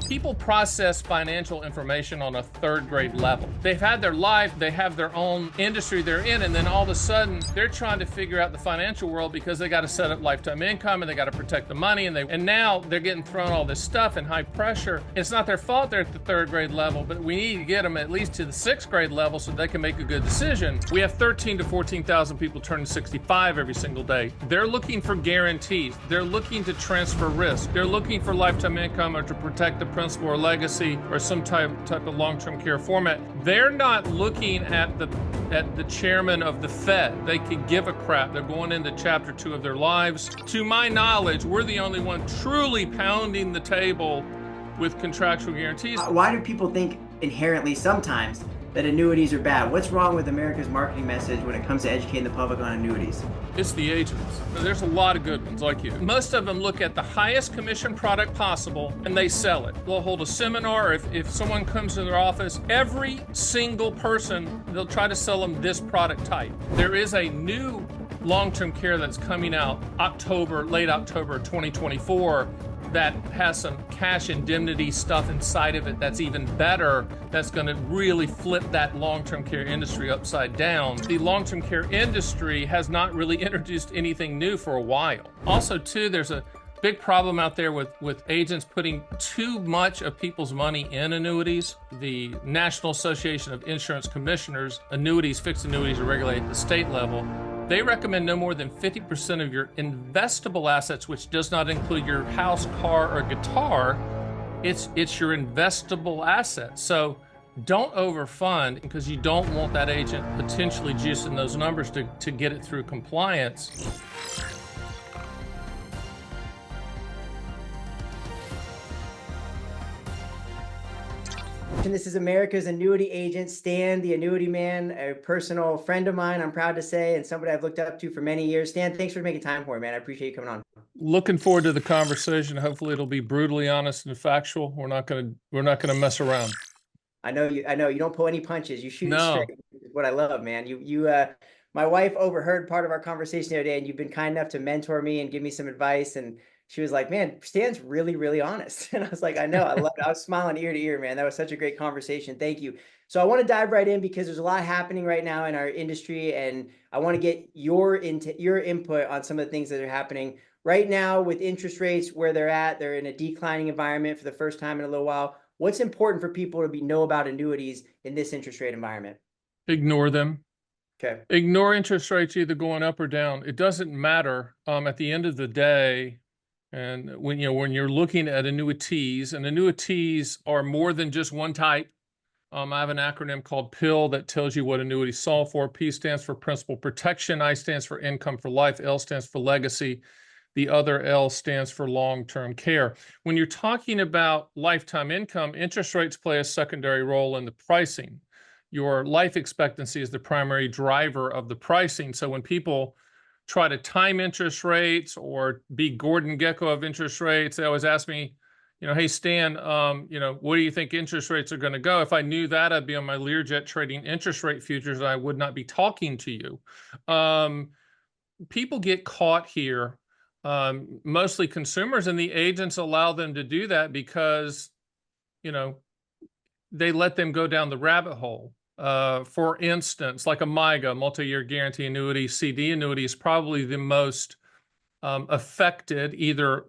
People process financial information on a third grade level. They've had their life, they have their own industry they're in, and then all of a sudden they're trying to figure out the financial world because they got to set up lifetime income and they got to protect the money, and now they're getting thrown all this stuff and high pressure. It's not their fault they're at the third grade level, but we need to get them at least to the sixth grade level so they can make a good decision. We have 13 to 14,000 people turning 65 every single day. They're looking for guarantees. They're looking to transfer risk. They're looking for lifetime income or to protect the principal or legacy or some type of long-term care format. They're not looking at the chairman of the Fed. They could give a crap. They're going into chapter 2 of their lives. To my knowledge, we're the only one truly pounding the table with contractual guarantees. Why do people think inherently sometimes that annuities are bad? What's wrong with America's marketing message when it comes to educating the public on annuities? It's the agents. There's a lot of good ones like you. Most of them look at the highest commission product possible and they sell it. They'll hold a seminar, or if someone comes to their office, every single person, they'll try to sell them this product type. There is a new long-term care that's coming out late October 2024 that has some cash indemnity stuff inside of it that's even better, that's going to really flip that long-term care industry upside down. The long-term care industry has not really introduced anything new for a while. Also, too, there's a big problem out there with agents putting too much of people's money in annuities. The National Association of Insurance Commissioners, fixed annuities are regulated at the state level. They recommend no more than 50% of your investable assets, which does not include your house, car, or guitar. It's your investable assets. So don't overfund, because you don't want that agent potentially juicing those numbers to get it through compliance. This is America's annuity agent, Stan, the annuity man, a personal friend of mine, I'm proud to say, and somebody I've looked up to for many years. Stan, thanks for making time for me, man. I appreciate you coming on. Looking forward to the conversation. Hopefully it'll be brutally honest and factual. We're not gonna mess around. I know you don't pull any punches. You shoot it No. straight. Is what I love, man. My wife overheard part of our conversation the other day, and you've been kind enough to mentor me and give me some advice. And she was like, "Man, Stan's really, really honest." And I was like, "I know. I love it." I was smiling ear to ear, man. That was such a great conversation. Thank you. So I want to dive right in because there's a lot happening right now in our industry, and I want to get your input on some of the things that are happening right now with interest rates where they're at. They're in a declining environment for the first time in a little while. What's important for people to know about annuities in this interest rate environment? Ignore them. Okay. Ignore interest rates either going up or down. It doesn't matter at the end of the day. And when you're looking at annuities, and annuities are more than just one type. I have an acronym called PIL that tells you what annuities solve for. P stands for principal protection. I stands for income for life. L stands for legacy. The other L stands for long-term care. When you're talking about lifetime income, interest rates play a secondary role in the pricing. Your life expectancy is the primary driver of the pricing. So when people try to time interest rates or be Gordon Gekko of interest rates, they always ask me, hey, Stan, where do you think interest rates are going to go? If I knew that, I'd be on my Learjet trading interest rate futures, and I would not be talking to you. People get caught here, mostly consumers, and the agents allow them to do that because, they let them go down the rabbit hole. For instance, like a MYGA, multi-year guarantee annuity, CD annuity is probably the most affected either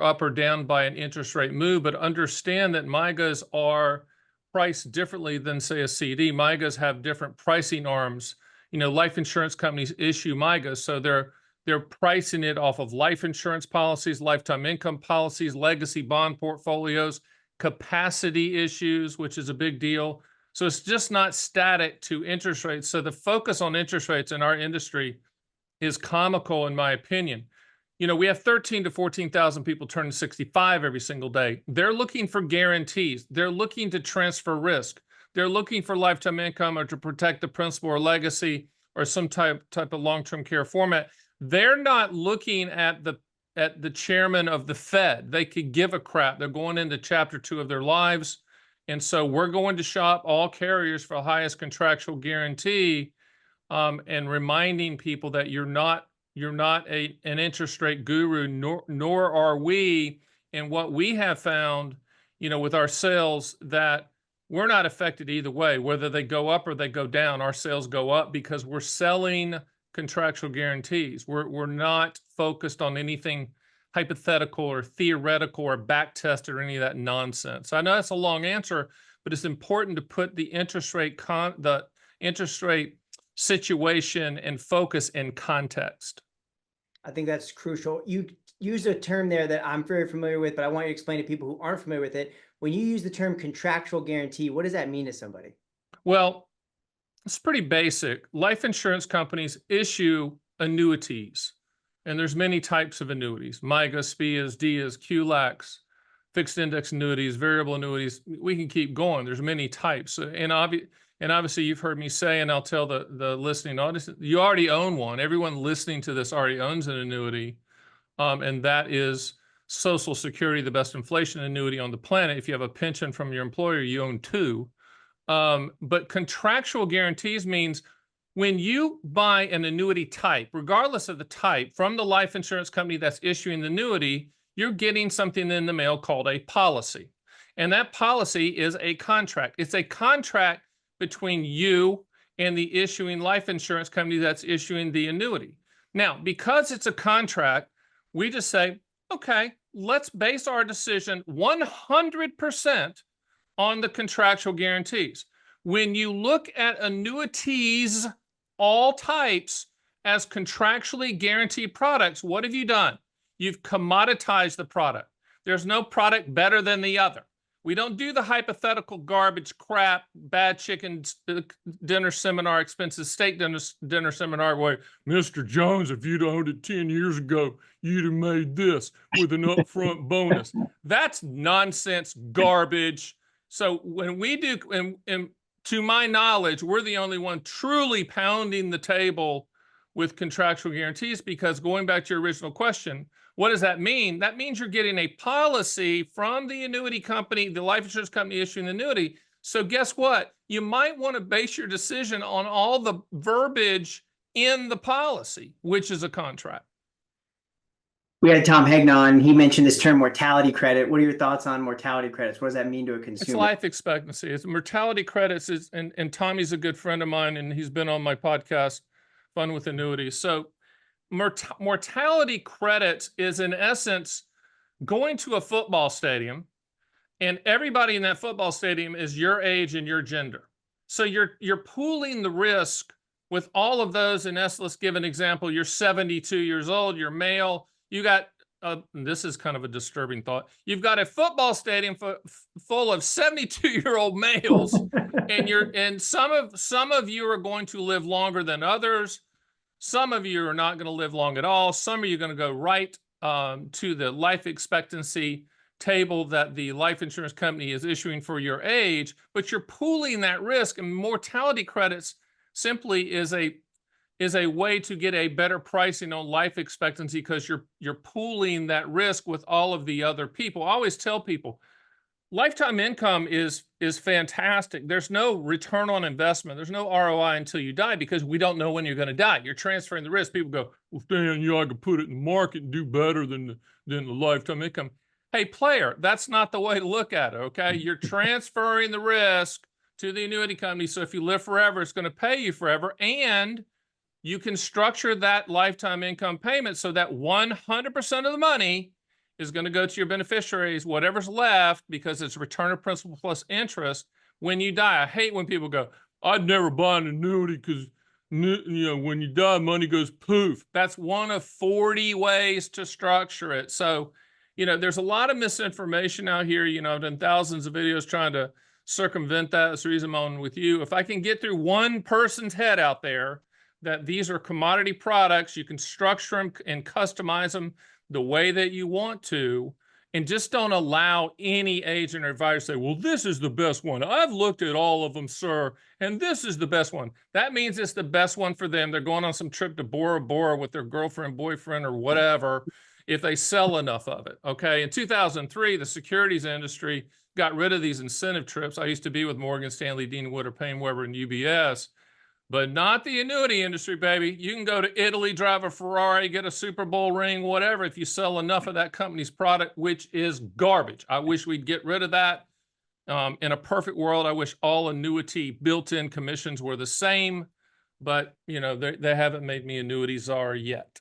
up or down by an interest rate move, but understand that MYGAs are priced differently than, say, a CD. MYGAs have different pricing arms. Life insurance companies issue MYGAs, so they're pricing it off of life insurance policies, lifetime income policies, legacy bond portfolios, capacity issues, which is a big deal. So it's just not static to interest rates. So the focus on interest rates in our industry is comical, in my opinion. We have 13 to 14,000 people turning 65 every single day. They're looking for guarantees. They're looking to transfer risk. They're looking for lifetime income or to protect the principal or legacy or some type of long-term care format. They're not looking at the chairman of the Fed. They could give a crap. They're going into chapter 2 of their lives. And so we're going to shop all carriers for the highest contractual guarantee, and reminding people that you're not an interest rate guru, nor are we. And what we have found with our sales, that we're not affected either way, whether they go up or they go down. Our sales go up because we're selling contractual guarantees. We're not focused on anything hypothetical or theoretical or back tested or any of that nonsense. I know that's a long answer, but it's important to put the interest rate situation and focus in context. I think that's crucial. You used a term there that I'm very familiar with, but I want you to explain to people who aren't familiar with it. When you use the term contractual guarantee, what does that mean to somebody? Well, it's pretty basic. Life insurance companies issue annuities, and there's many types of annuities: MIGA, SPIAs, DIAs, QLACs, fixed index annuities, variable annuities. We can keep going. There's many types. And obviously you've heard me say, and I'll tell the listening audience, you already own one. Everyone listening to this already owns an annuity, and that is Social Security, the best inflation annuity on the planet. If you have a pension from your employer, you own two. But contractual guarantees means when you buy an annuity type, regardless of the type, from the life insurance company that's issuing the annuity, you're getting something in the mail called a policy. And that policy is a contract. It's a contract between you and the issuing life insurance company that's issuing the annuity. Now, because it's a contract, we just say, okay, let's base our decision 100% on the contractual guarantees. When you look at annuities, all types, as contractually guaranteed products, what have you done? You've commoditized the product. There's no product better than the other. We don't do the hypothetical garbage crap, bad chicken dinner seminar, expensive steak dinner seminar where, Mr. Jones, if you'd owned it 10 years ago, you'd have made this with an upfront bonus. That's nonsense garbage. So when we do, and to my knowledge, we're the only one truly pounding the table with contractual guarantees, because going back to your original question, what does that mean? That means you're getting a policy from the annuity company, the life insurance company issuing the annuity. So guess what? You might want to base your decision on all the verbiage in the policy, which is a contract. We had Tom Hegna on. He mentioned this term mortality credit. What are your thoughts on mortality credits? What does that mean to a consumer? It's life expectancy. It's mortality credits and Tommy's a good friend of mine, and he's been on my podcast, Fun with Annuities. So mortality credits is, in essence, going to a football stadium, and everybody in that football stadium is your age and your gender. So you're pooling the risk with all of those. In essence, let's give an example. You're 72 years old, you're male, you got, this is kind of a disturbing thought. You've got a football stadium full of 72-year-old males, and some of you are going to live longer than others. Some of you are not going to live long at all. Some of you are going to go right to the life expectancy table that the life insurance company is issuing for your age, but you're pooling that risk. And mortality credits simply is a way to get a better pricing on life expectancy, because you're pooling that risk with all of the other people. I always tell people, lifetime income is fantastic. There's no return on investment. There's no ROI until you die, because we don't know when you're going to die. You're transferring the risk. People go, well, Stan, I could put it in the market and do better than the lifetime income. Hey, player, that's not the way to look at it, okay? You're transferring the risk to the annuity company. So if you live forever, it's going to pay you forever. And you can structure that lifetime income payment so that 100% of the money is going to go to your beneficiaries, whatever's left, because it's return of principal plus interest when you die. I hate when people go, I'd never buy an annuity because, when you die, money goes poof. That's one of 40 ways to structure it. So, there's a lot of misinformation out here. I've done thousands of videos trying to circumvent that. That's the reason I'm on with you. If I can get through one person's head out there that these are commodity products, you can structure them and customize them the way that you want to, and just don't allow any agent or advisor to say, well, this is the best one. I've looked at all of them, sir, and this is the best one. That means it's the best one for them. They're going on some trip to Bora Bora with their girlfriend, boyfriend, or whatever, if they sell enough of it, okay? In 2003, the securities industry got rid of these incentive trips. I used to be with Morgan Stanley, Dean Wood, or Payne Weber, and UBS. but not the annuity industry, baby. You can go to Italy, drive a Ferrari, get a Super Bowl ring, whatever, if you sell enough of that company's product, which is garbage. I wish we'd get rid of that. In a perfect world, I wish all annuity built-in commissions were the same, but they haven't made me annuity czar yet.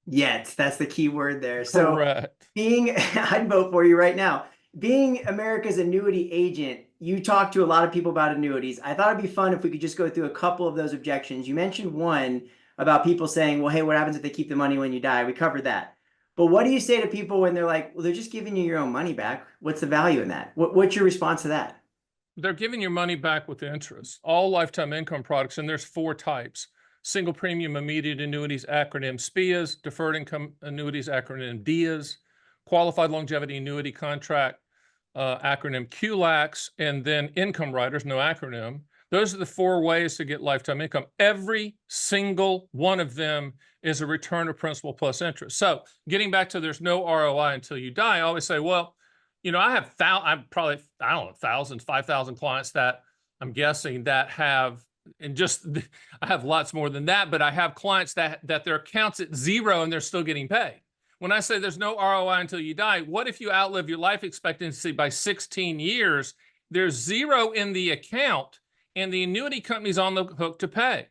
Yet, that's the key word there. So Correct. I'd vote for you right now. Being America's annuity agent, you talk to a lot of people about annuities. I thought it'd be fun if we could just go through a couple of those objections. You mentioned one about people saying, well, hey, what happens if they keep the money when you die? We covered that. But what do you say to people when they're like, well, they're just giving you your own money back? What's the value in that? What's your response to that? They're giving your money back with interest. All lifetime income products, and there's 4 types. Single premium immediate annuities, acronym SPIAs, deferred income annuities, acronym DIAs, qualified longevity annuity contract, acronym QLACs, and then income riders, no acronym. Those are the 4 ways to get lifetime income. Every single one of them is a return of principal plus interest. So getting back to there's no ROI until you die, I always say, well, I have I'm probably, I don't know, 5,000 clients that I'm guessing that have, and just I have lots more than that, but I have clients that their account's at 0 and they're still getting paid. When I say there's no ROI until you die, what if you outlive your life expectancy by 16 years? There's 0 in the account and the annuity company's on the hook to pay.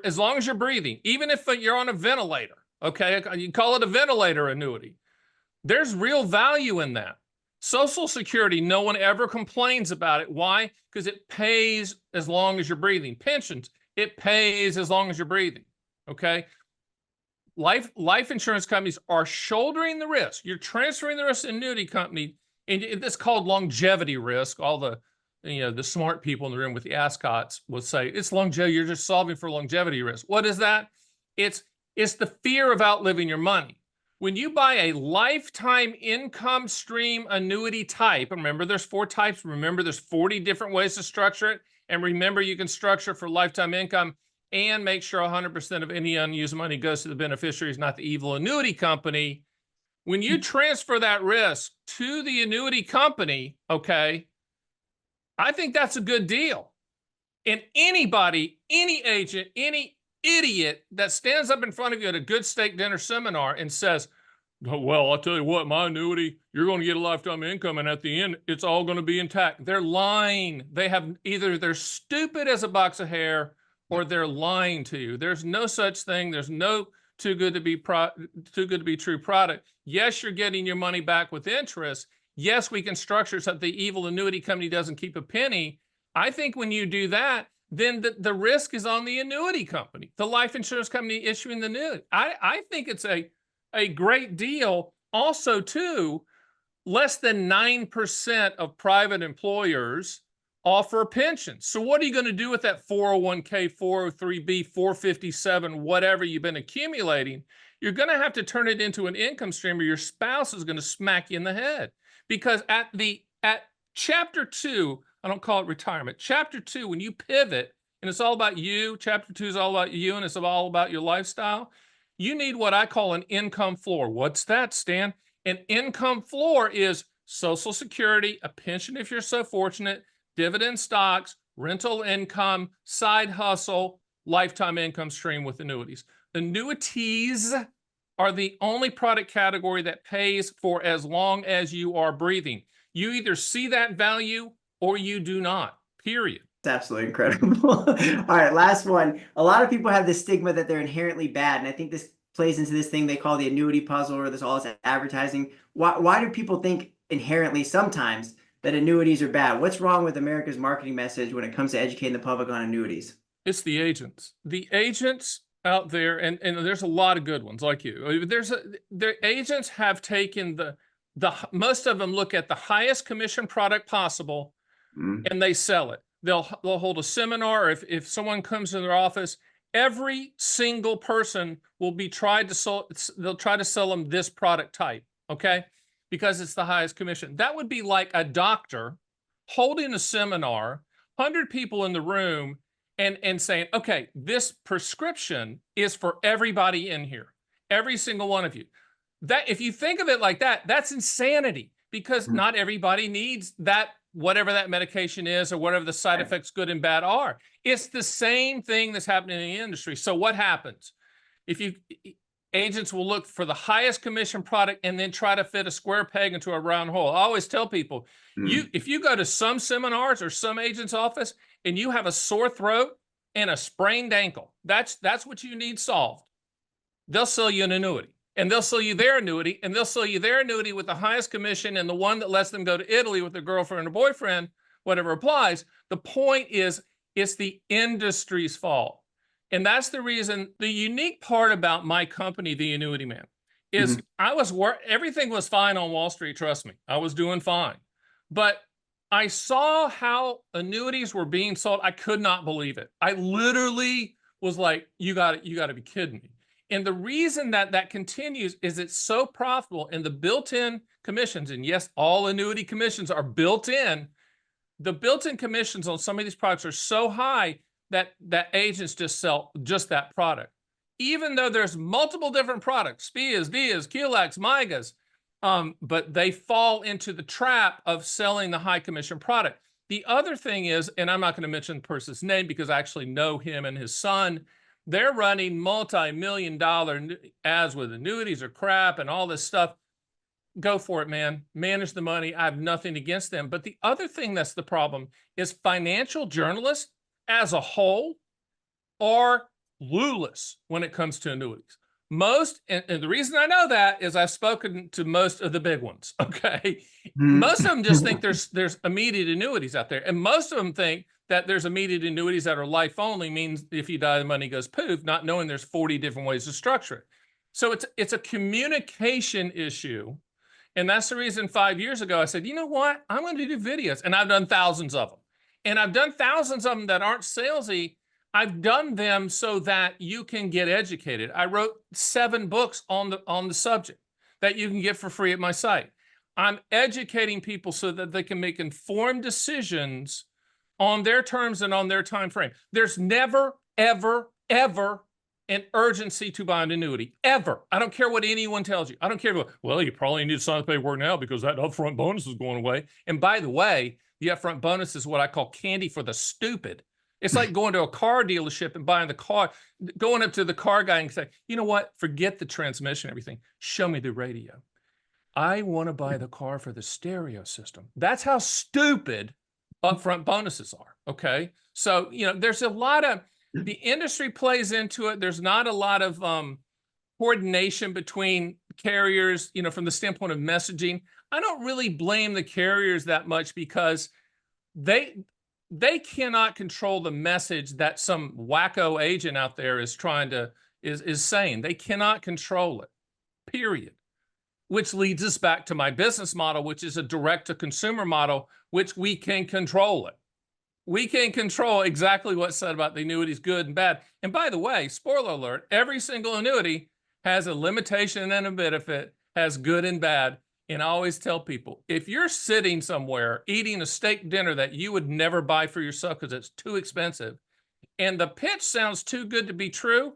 As long as you're breathing, even if you're on a ventilator, okay, you call it a ventilator annuity. There's real value in that. Social Security, no one ever complains about it. Why? Because it pays as long as you're breathing. Pensions, it pays as long as you're breathing. Okay? Life insurance companies are shouldering the risk. You're transferring the risk to an annuity company, and it's called longevity risk. All the smart people in the room with the ascots will say it's longevity. You're just solving for longevity risk. What is that? It's the fear of outliving your money. When you buy a lifetime income stream annuity type, remember there's 4 types. Remember there's 40 different ways to structure it. And remember you can structure for lifetime income and make sure 100% of any unused money goes to the beneficiaries, not the evil annuity company. When you transfer that risk to the annuity company, okay, I think that's a good deal. And anybody, any agent, any idiot that stands up in front of you at a good steak dinner seminar and says, well, I'll tell you what, my annuity, you're going to get a lifetime income, and at the end, it's all going to be intact. They're lying. They're stupid as a box of hair, or they're lying to you. There's no such thing. There's no too good to be true product. Yes, you're getting your money back with interest. Yes, we can structure so that the evil annuity company doesn't keep a penny. I think when you do that, then the risk is on the annuity company, the life insurance company issuing the annuity. I think it's a great deal. Also, too, less than 9% of private employers offer pensions. So what are you going to do with that 401k, 403b, 457, whatever you've been accumulating? You're going to have to turn it into an income stream, or your spouse is going to smack you in the head. Because at chapter 2, I don't call it retirement. Chapter 2, when you pivot, and it's all about you, chapter 2 is all about you, and it's all about your lifestyle, you need what I call an income floor. What's that, Stan? An income floor is Social Security, a pension if you're so fortunate, dividend stocks, rental income, side hustle, lifetime income stream with annuities. Annuities are the only product category that pays for as long as you are breathing. You either see that value or you do not, period. It's absolutely incredible. All right, last one. A lot of people have this stigma that they're inherently bad, and I think this plays into this thing they call the annuity puzzle, or all this advertising. Why do people think inherently sometimes that annuities are bad? What's wrong with America's marketing message when it comes to educating the public on annuities? It's the agents. The agents out there, and there's a lot of good ones like you. The agents have taken the most of them look at the highest commission product possible, and they sell it. They'll hold a seminar, or if someone comes to their office, every single person will be they'll try to sell them this product type, okay? Because it's the highest commission. That would be like a doctor holding a seminar, 100 people in the room, and saying, okay, this prescription is for everybody in here, every single one of you. That, if you think of it like that, that's insanity. because not everybody needs that, whatever that medication is or whatever the side effects, good and bad, are. It's the same thing that's happening in the industry. So what happens? If you agents will look for the highest commission product and then try to fit a square peg into a round hole. I always tell people, if you go to some seminars or some agent's office and you have a sore throat and a sprained ankle, that's what you need solved. They'll sell you an annuity, and they'll sell you their annuity, and they'll sell you their annuity with the highest commission and the one that lets them go to Italy with their girlfriend or boyfriend, whatever applies. The point is, it's the industry's fault. And that's the reason. The unique part about my company, the Annuity Man, is everything was fine on Wall Street. Trust me, I was doing fine. But I saw how annuities were being sold. I could not believe it. I literally was like, you got to be kidding me. And the reason that continues is it's so profitable, and the built-in commissions, and yes, all annuity commissions are built in. The built-in commissions on some of these products are so high that agents just sell just that product. Even though there's multiple different products, SPIAs, DIAs, QLACs, MIGAs, but they fall into the trap of selling the high commission product. The other thing is, and I'm not going to mention the person's name because I actually know him and his son, they're running multi-million-dollar ads with annuities or crap and all this stuff. Go for it, man. Manage the money. I have nothing against them. But the other thing that's the problem is financial journalists as a whole are clueless when it comes to annuities. Most, and the reason I know that is I've spoken to most of the big ones, okay? Most of them just think there's immediate annuities out there. And most of them think that there's immediate annuities that are life only, means if you die, the money goes poof, not knowing there's 40 different ways to structure it. So it's a communication issue. And that's the reason 5 years ago I said, you know what? I'm going to do videos. And I've done thousands of them. And I've done thousands of them that aren't salesy. I've done them so that you can get educated. I wrote 7 books on the subject that you can get for free at my site. I'm educating people so that they can make informed decisions on their terms and on their time frame. There's never, ever, ever an urgency to buy an annuity, ever. I don't care what anyone tells you. I don't care. Well, you probably need to sign the paperwork now because that upfront bonus is going away. And by the way, the upfront bonus is what I call candy for the stupid. It's like going to a car dealership and buying the car, going up to the car guy and say, you know what? Forget the transmission, everything. Show me the radio. I want to buy the car for the stereo system. That's how stupid upfront bonuses are, okay? So, there's a lot of, the industry plays into it. There's not a lot of coordination between carriers, from the standpoint of messaging. I don't really blame the carriers that much because they cannot control the message that some wacko agent out there is trying to, is saying. They cannot control it, period. Which leads us back to my business model, which is a direct-to-consumer model, which we can control it. We can control exactly what's said about the annuities, good and bad. And by the way, spoiler alert, every single annuity has a limitation and a benefit, has good and bad. And I always tell people, if you're sitting somewhere eating a steak dinner that you would never buy for yourself because it's too expensive, and the pitch sounds too good to be true,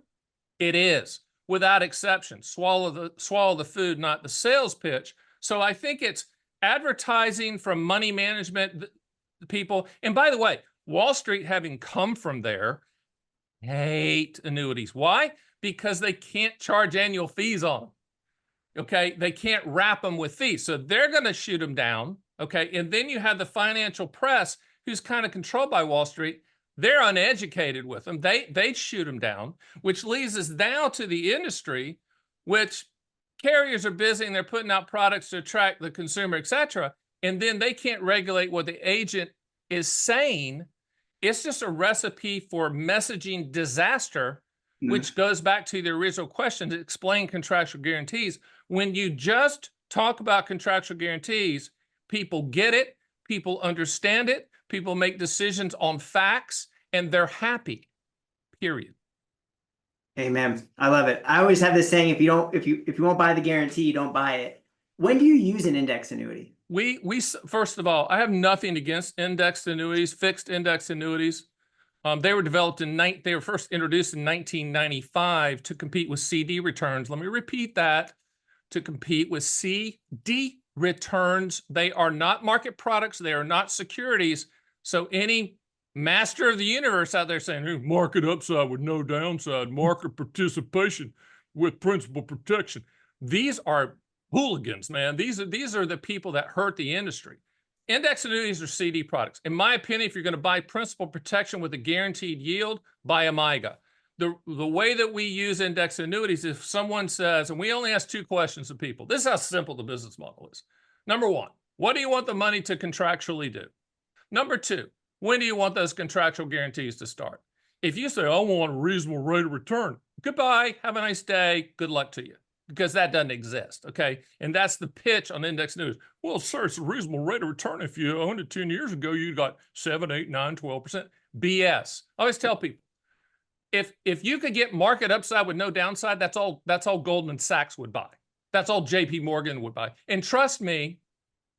it is, without exception. Swallow the food, not the sales pitch. So I think it's advertising from money management people. And by the way, Wall Street, having come from there, hate annuities. Why? Because they can't charge annual fees on them. Okay, they can't wrap them with fees. So they're going to shoot them down. Okay, and then you have the financial press who's kind of controlled by Wall Street. They're uneducated with them. They shoot them down, which leads us now to the industry, which carriers are busy and they're putting out products to attract the consumer, et cetera. And then they can't regulate what the agent is saying. It's just a recipe for messaging disaster, which goes back to the original question to explain contractual guarantees. When you just talk about contractual guarantees, people get it, people understand it, people make decisions on facts, and they're happy, period. Amen. I love it. I always have this saying, if you won't buy the guarantee, you don't buy it. When do you use an index annuity? We first of all, I have nothing against indexed annuities, fixed index annuities. They were developed they were first introduced in 1995 to compete with CD returns. Let me repeat that, to compete with CD returns. They are not market products. They are not securities. So any master of the universe out there saying, hey, market upside with no downside, market participation with principal protection. These are hooligans, man. These are the people that hurt the industry. Index annuities are CD products. In my opinion, if you're going to buy principal protection with a guaranteed yield, buy a MYGA. The way that we use index annuities, if someone says, and we only ask 2 questions to people, this is how simple the business model is. Number 1, what do you want the money to contractually do? Number 2, when do you want those contractual guarantees to start? If you say, I want a reasonable rate of return, goodbye, have a nice day, good luck to you, because that doesn't exist, okay? And that's the pitch on index annuities. Well, sir, it's a reasonable rate of return. If you owned it 10 years ago, you got 7, 8, 9, 12%. BS. I always tell people, if you could get market upside with no downside, that's all Goldman Sachs would buy. That's all JP Morgan would buy. And trust me,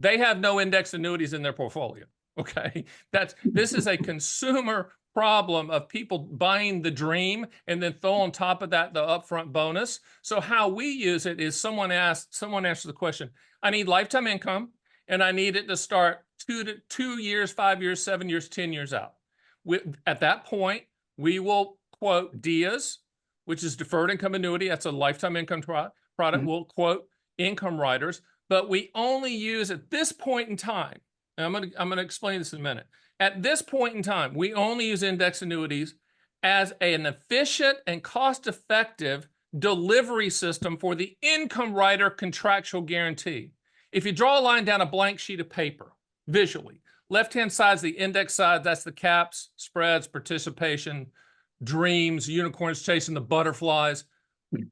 they have no index annuities in their portfolio. Okay. This is a consumer problem of people buying the dream and then throw on top of that the upfront bonus. So how we use it is someone asks the question, I need lifetime income and I need it to start 2 years, 5 years, 7 years, 10 years out. At that point, we will quote DIAs, which is deferred income annuity. That's a lifetime income product. We'll quote income riders, but we only use at this point in time, and I'm gonna explain this in a minute. At this point in time, we only use index annuities as an efficient and cost-effective delivery system for the income rider contractual guarantee. If you draw a line down a blank sheet of paper visually, left-hand side is the index side, that's the caps, spreads, participation, dreams, unicorns chasing the butterflies.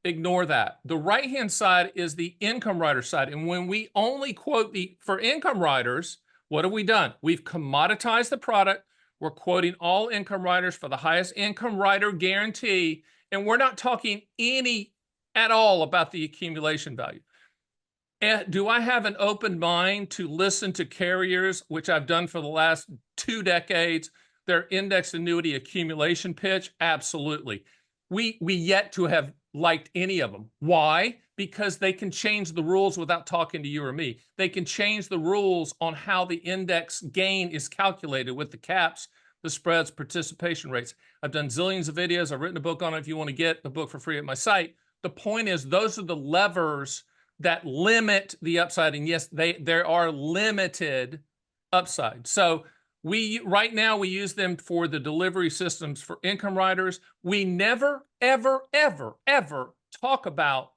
Ignore that. The right-hand side is the income rider side. And when we only quote for income riders, what have we done? We've commoditized the product. We're quoting all income riders for the highest income rider guarantee. And we're not talking any at all about the accumulation value. And do I have an open mind to listen to carriers, which I've done for the last 2 decades, their index annuity accumulation pitch? Absolutely. We yet to have liked any of them. Why? Because they can change the rules without talking to you or me. They can change the rules on how the index gain is calculated with the caps, the spreads, participation rates. I've done zillions of videos. I've written a book on it. If you want to get the book for free at my site. The point is, those are the levers that limit the upside. And yes, there are limited upside. So right now we use them for the delivery systems for income riders. We never, ever, ever, ever talk about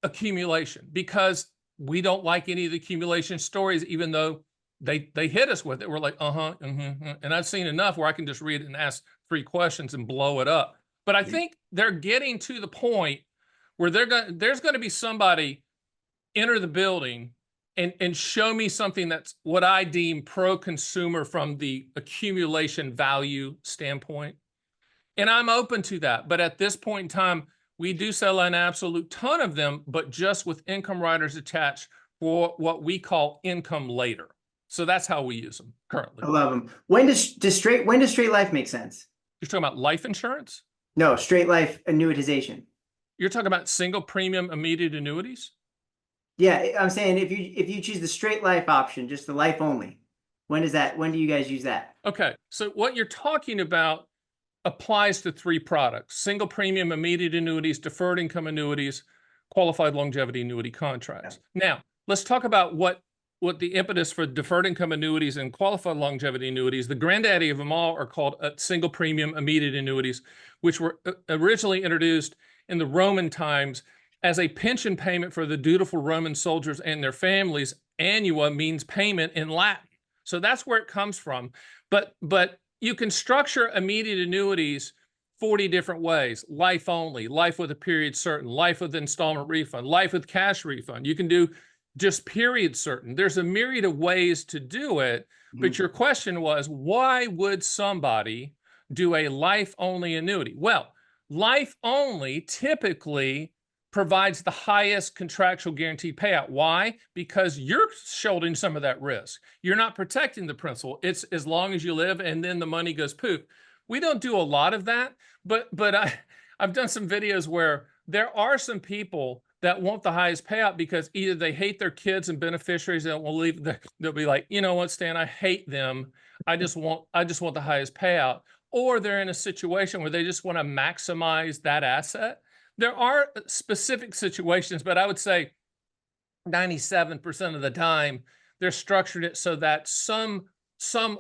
accumulation because we don't like any of the accumulation stories, even though they hit us with it. We're like, and I've seen enough where I can just read it and ask 3 questions and blow it up. But I think they're getting to the point where there's going to be somebody enter the building and show me something that's what I deem pro-consumer from the accumulation value standpoint. And I'm open to that. But at this point in time, we do sell an absolute ton of them, but just with income riders attached for what we call income later. So that's how we use them currently. I love them. When does straight life make sense? You're talking about life insurance? No, straight life annuitization. You're talking about single premium immediate annuities? Yeah, I'm saying if you choose the straight life option, just the life only, when do you guys use that? Okay, so what you're talking about applies to 3 products: single premium immediate annuities, deferred income annuities, qualified longevity annuity contracts. Yeah. Now, let's talk about what the impetus for deferred income annuities and qualified longevity annuities. The granddaddy of them all are called single premium immediate annuities, which were originally introduced in the Roman times as a pension payment for the dutiful Roman soldiers and their families. Annua means payment in Latin. So that's where it comes from. But you can structure immediate annuities 40 different ways: life only, life with a period certain, life with installment refund, life with cash refund. You can do just period certain. There's a myriad of ways to do it. But your question was, why would somebody do a life only annuity? Well, life only typically provides the highest contractual guaranteed payout. Why? Because you're shouldering some of that risk. You're not protecting the principal. It's as long as you live, and then the money goes poof. We don't do a lot of that, but I've done some videos where there are some people that want the highest payout because either they hate their kids and beneficiaries and will leave. They'll be like, you know what, Stan, I hate them. I just want the highest payout. Or they're in a situation where they just want to maximize that asset. There are specific situations, but I would say 97% of the time they're structured it so that some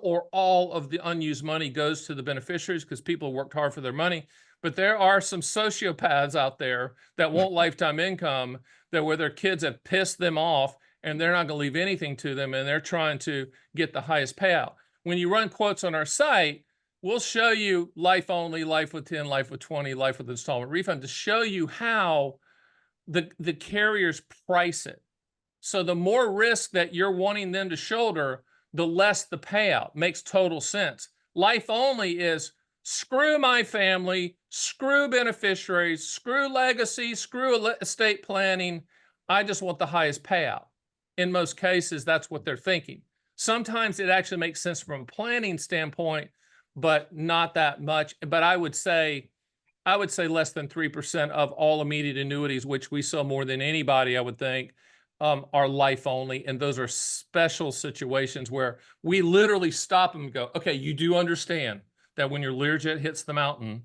or all of the unused money goes to the beneficiaries because people worked hard for their money. But there are some sociopaths out there that want lifetime income, that where their kids have pissed them off and they're not going to leave anything to them, and they're trying to get the highest payout. When you run quotes on our site, we'll show you life only, life with 10, life with 20, life with installment refund to show you how the carriers price it. So the more risk that you're wanting them to shoulder, the less the payout. Makes total sense. Life only is screw my family, screw beneficiaries, screw legacy, screw estate planning. I just want the highest payout. In most cases, that's what they're thinking. Sometimes it actually makes sense from a planning standpoint, but not that much. But I would say less than 3% of all immediate annuities, which we sell more than anybody, I would think, are life only. And those are special situations where we literally stop them and go, okay, you do understand that when your Learjet hits the mountain,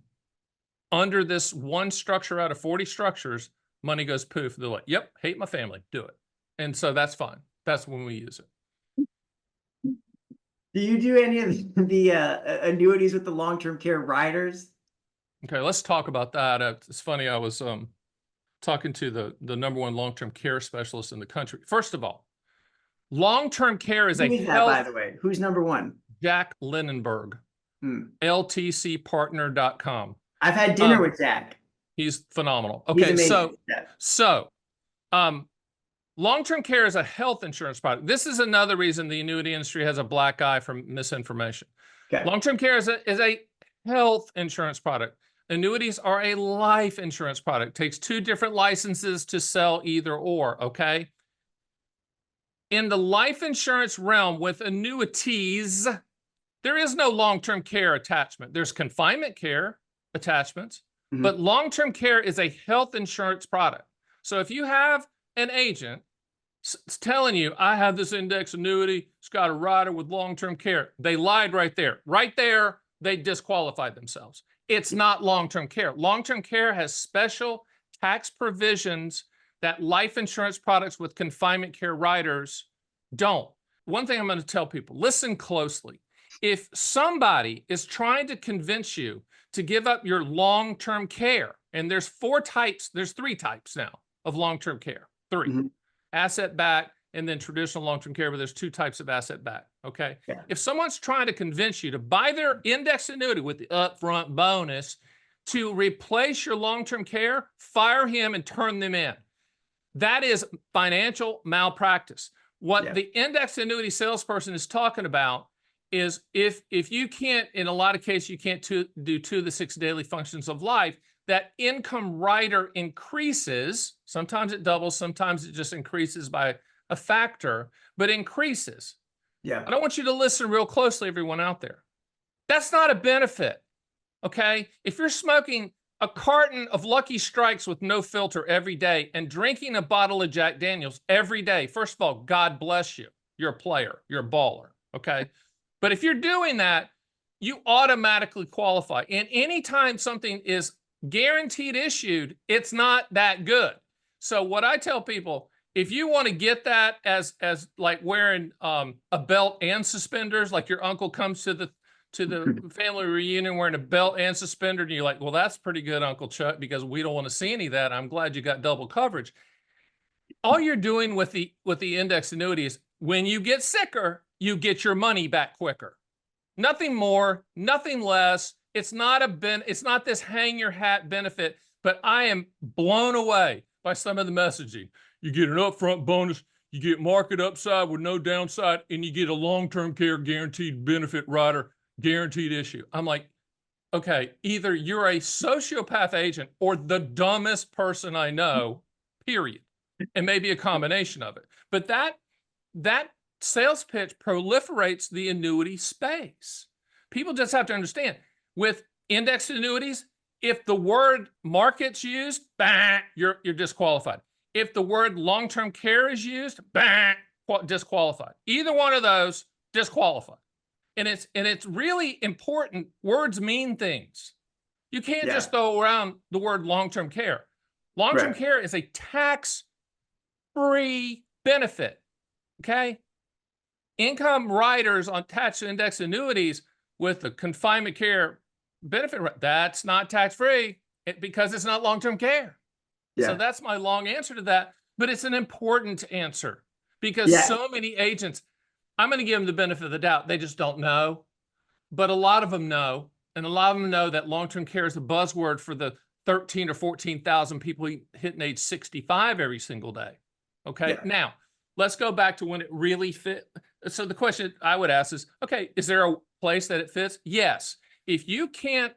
under this one structure out of 40 structures, money goes poof. They're like, yep, hate my family, do it. And so that's fine. That's when we use it. Do you do any of the annuities with the long-term care riders? Okay, let's talk about that. It's funny, I was talking to the number one long-term care specialist in the country. First of all, long-term care is Who is that, by the way? Who's number one? Jack Lindenberg, ltcpartner.com. I've had dinner with Jack. He's phenomenal. He's Okay, amazing. so long-term care is a health insurance product. This is another reason the annuity industry has a black eye from misinformation. Okay. Long-term care is a health insurance product. Annuities are a life insurance product. Takes two different licenses to sell either or, okay? In the life insurance realm with annuities, there is no long-term care attachment. There's confinement care attachments, but long-term care is a health insurance product. So if you have an agent telling you, I have this index annuity, it's got a rider with long-term care, they lied right there. Right there, they disqualified themselves. It's not long-term care. Long-term care has special tax provisions that life insurance products with confinement care riders don't. One thing I'm going to tell people, listen closely. If somebody is trying to convince you to give up your long-term care, and there's three types now of long-term care. Three. Asset-backed, and then traditional long-term care, but there's two types of asset-backed, okay? Yeah. If someone's trying to convince you to buy their index annuity with the upfront bonus to replace your long-term care, fire him and turn them in. That is financial malpractice. What the index annuity salesperson is talking about is if you can't, in a lot of cases, you can't do 2 of the 6 daily functions of life, that income rider increases. Sometimes it doubles, sometimes it just increases by a factor, but increases. Yeah. I don't want you to listen real closely, everyone out there. That's not a benefit, okay? If you're smoking a carton of Lucky Strikes with no filter every day and drinking a bottle of Jack Daniels every day, first of all, God bless you. You're a player. You're a baller, okay? But if you're doing that, you automatically qualify. And anytime something is guaranteed issued, it's not that good. So what I tell people, if you want to get that as like wearing a belt and suspenders, like your uncle comes to the family reunion wearing a belt and suspender, and you're like, well, that's pretty good, Uncle Chuck, because we don't want to see any of that. I'm glad you got double coverage. All you're doing with the index annuity is when you get sicker, you get your money back quicker. Nothing more, nothing less. It's not this hang your hat benefit, but I am blown away by some of the messaging. You get an upfront bonus, you get market upside with no downside, and you get a long-term care guaranteed benefit rider, guaranteed issue. I'm like, okay, either you're a sociopath agent or the dumbest person I know, period. And maybe a combination of it. But that sales pitch proliferates the annuity space. People just have to understand, with indexed annuities, if the word market's used, you're disqualified. If the word long-term care is used, bang, disqualified. Either one of those, disqualified. And it's really important. Words mean things. You can't Yeah. just throw around the word long-term care. Long-term Right. care is a tax-free benefit. Okay. Income riders on tax index annuities with the confinement care benefit, that's not tax-free because it's not long-term care. So Yeah. that's my long answer to that. But it's an important answer because Yeah. so many agents, I'm going to give them the benefit of the doubt. They just don't know. But a lot of them know. And a lot of them know that long-term care is a buzzword for the 13 or 14,000 people hitting age 65 every single day. Okay. Yeah. Now, let's go back to when it really fit. So the question I would ask is, okay, is there a place that it fits? Yes. If you can't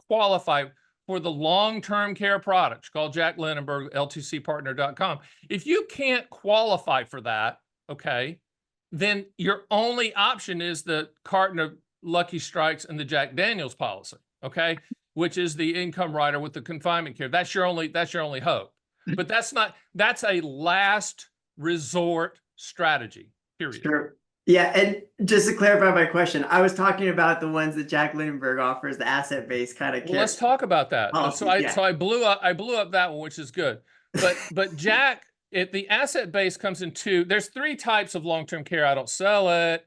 qualify for the long-term care product called Jack Lindenberg, ltcpartner.com, if you can't qualify for that, okay, then your only option is the carton of Lucky Strikes and the Jack Daniels policy, okay, which is the income rider with the confinement care. That's your only hope. But that's a last resort strategy, period. Sure. Yeah, and just to clarify my question, I was talking about the ones that Jack Lindenberg offers, the asset-based kind of Well, let's care talk about that. So policies. I Yeah. so I blew up that one, which is good. But Jack, the asset base comes in two. There's three types of long-term care. I don't sell it,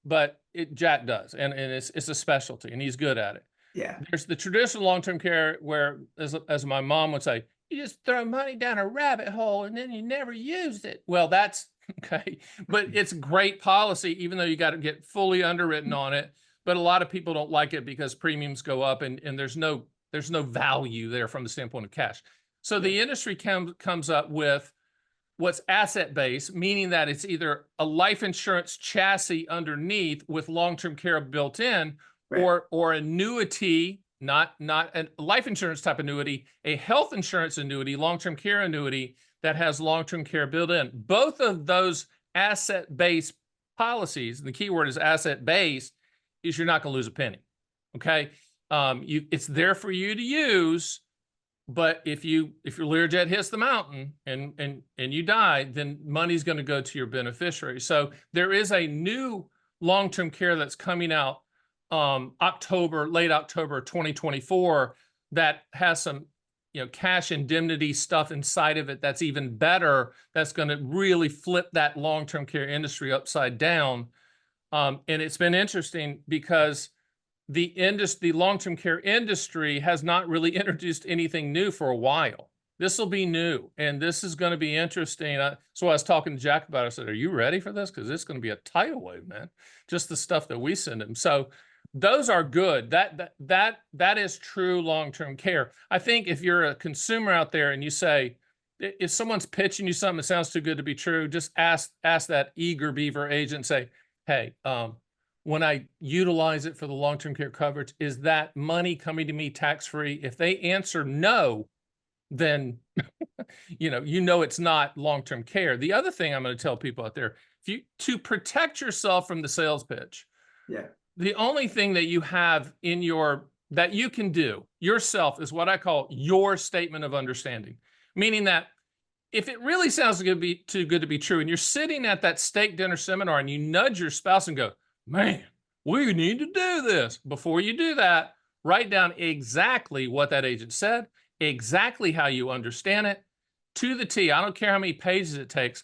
but Jack does, and it's a specialty, and he's good at it. Yeah. There's the traditional long-term care where, as my mom would say, you just throw money down a rabbit hole and then you never used it. Well, that's okay, but it's great policy, even though you got to get fully underwritten on it. But a lot of people don't like it because premiums go up and there's no value there from the standpoint of cash. So the industry comes up with what's asset-based, meaning that it's either a life insurance chassis underneath with long-term care built in, Right. or annuity, not a life insurance type annuity, a health insurance annuity, long-term care annuity that has long-term care built in. Both of those asset-based policies, and the key word is asset-based, is you're not going to lose a penny. Okay. It's there for you to use, but if your Learjet hits the mountain and you die, then money's going to go to your beneficiary. So there is a new long-term care that's coming out late October 2024 that has some cash indemnity stuff inside of it that's even better. That's going to really flip that long-term care industry upside down. And it's been interesting because the long-term care industry has not really introduced anything new for a while. This will be new, and this is going to be interesting. So I was talking to Jack about it. I said, "Are you ready for this? Because it's going to be a tidal wave, man. Just the stuff that we send him." So those are good. That is true long-term care. I think if you're a consumer out there and you say, if someone's pitching you something that sounds too good to be true, just ask that eager beaver agent, say, "Hey, when I utilize it for the long-term care coverage, is that money coming to me tax-free?" If they answer no, then it's not long-term care. The other thing I'm going to tell people out there, to protect yourself from the sales pitch, Yeah. the only thing that you have that you can do yourself is what I call your statement of understanding, meaning that if it really sounds too good to be true, and you're sitting at that steak dinner seminar and you nudge your spouse and go, "Man, we need to do this." Before you do that, write down exactly what that agent said, exactly how you understand it, to the T. I don't care how many pages it takes.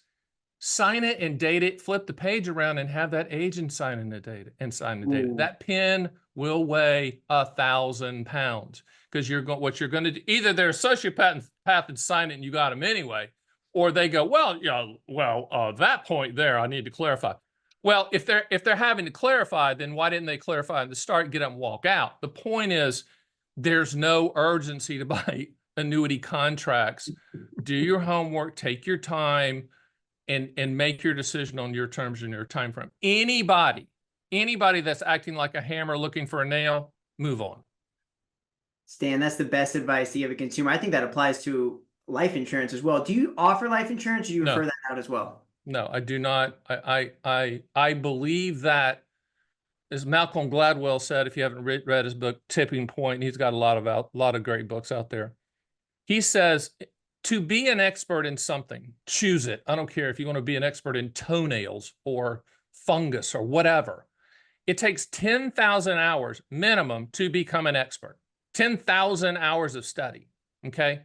Sign it and date it, flip the page around and have that agent sign the data. Ooh. That pen will weigh 1,000 pounds because what you're going to do, either they're a sociopath and sign it and you got them anyway, or they go, that point there, I need to clarify. Well, if they're having to clarify, then why didn't they clarify at the start, get up and walk out? The point is, there's no urgency to buy annuity contracts. Do your homework, take your time, and make your decision on your terms and your time frame. Anybody that's acting like a hammer looking for a nail, move on. Stan, that's the best advice to give a consumer. I think that applies to life insurance as well. Do you offer life insurance, or do you refer that out as well? No, I do not. I believe that, as Malcolm Gladwell said, if you haven't read his book Tipping Point, he's got a lot of great books out there. He says to be an expert in something, choose it. I don't care if you want to be an expert in toenails or fungus or whatever. It takes 10,000 hours minimum to become an expert. 10,000 hours of study. Okay.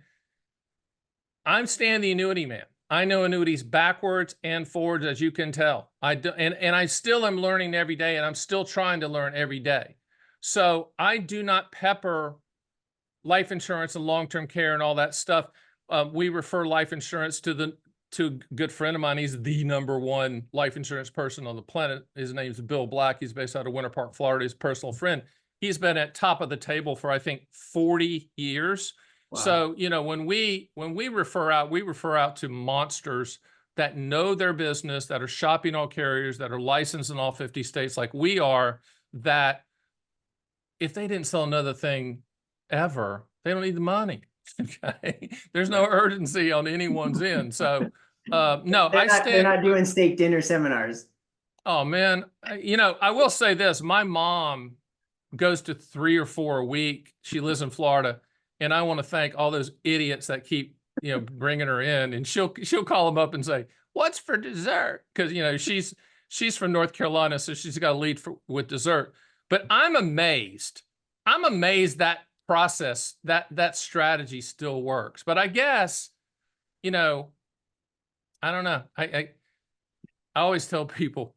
I'm Stan the annuity man. I know annuities backwards and forwards, as you can tell. And I still am learning every day, and I'm still trying to learn every day. So I do not pepper life insurance and long-term care and all that stuff. We refer life insurance to a good friend of mine. He's the #1 life insurance person on the planet. His name is Bill Black. He's based out of Winter Park, Florida. His personal friend. He's been at top of the table for, I think, 40 years. Wow. So, when we refer out to monsters that know their business, that are shopping all carriers, that are licensed in all 50 states like we are, that if they didn't sell another thing ever, they don't need the money. Okay. There's no urgency on anyone's end. So, no, they're not doing steak dinner seminars. Oh man. I will say this. My mom goes to 3 or 4 a week. She lives in Florida. And I want to thank all those idiots that keep, bringing her in, and she'll call them up and say, "What's for dessert?" Cause she's from North Carolina. So she's got a lead with dessert, but I'm amazed that process, that strategy still works. But I guess, I don't know. I always tell people,